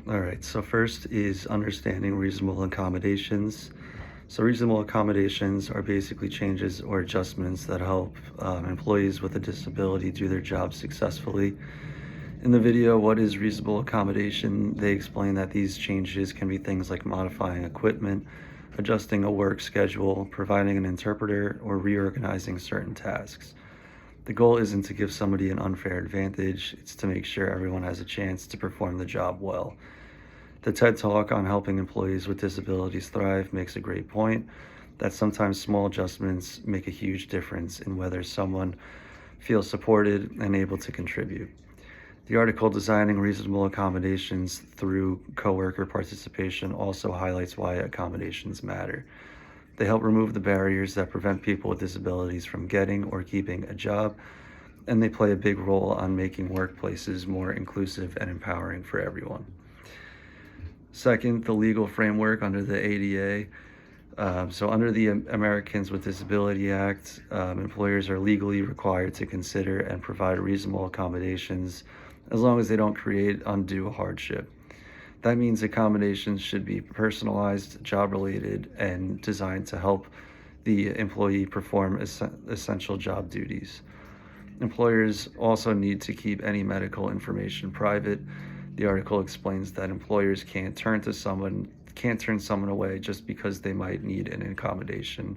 All right, so first is understanding reasonable accommodations. So, reasonable accommodations are basically changes or adjustments that help employees with a disability do their job successfully. In the video, What is Reasonable Accommodation? They explain that these changes can be things like modifying equipment, adjusting a work schedule, providing an interpreter, or reorganizing certain tasks. The goal isn't to give somebody an unfair advantage, it's to make sure everyone has a chance to perform the job well. The TED Talk on helping employees with disabilities thrive makes a great point that sometimes small adjustments make a huge difference in whether someone feels supported and able to contribute. The article Designing Reasonable Accommodations Through Coworker Participation also highlights why accommodations matter. They help remove the barriers that prevent people with disabilities from getting or keeping a job, and they play a big role on making workplaces more inclusive and empowering for everyone. Second, the legal framework under the ADA. So, under the Americans with Disability Act, employers are legally required to consider and provide reasonable accommodations as long as they don't create undue hardship. That means accommodations should be personalized, job related, and designed to help the employee perform essential job duties. Employers also need to keep any medical information private. The article explains that employers can't turn someone away just because they might need an accommodation.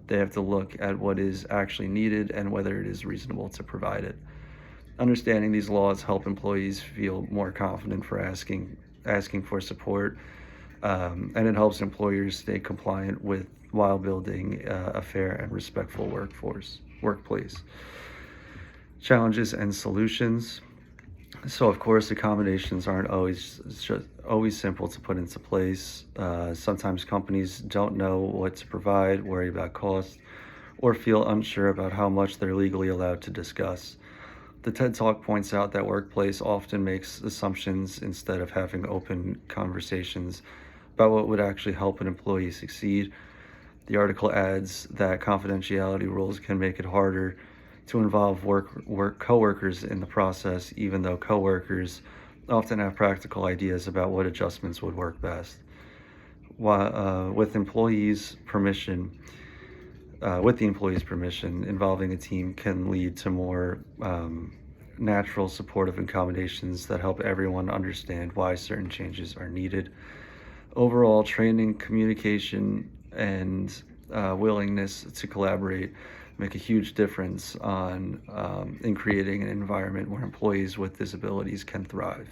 They have to look at what is actually needed and whether it is reasonable to provide it. Understanding these laws help employees feel more confident for asking for support, and it helps employers stay compliant with while building a fair and respectful workplace. Challenges and solutions. So, of course, accommodations aren't always simple to put into place. Sometimes companies don't know what to provide, worry about cost, or feel unsure about how much they're legally allowed to discuss. The TED Talk points out that workplace often makes assumptions instead of having open conversations about what would actually help an employee succeed. The article adds that confidentiality rules can make it harder to involve work coworkers in the process, even though coworkers often have practical ideas about what adjustments would work best. With the employee's permission, involving a team can lead to more natural, supportive accommodations that help everyone understand why certain changes are needed. Overall, training, communication, and willingness to collaborate make a huge difference in creating an environment where employees with disabilities can thrive.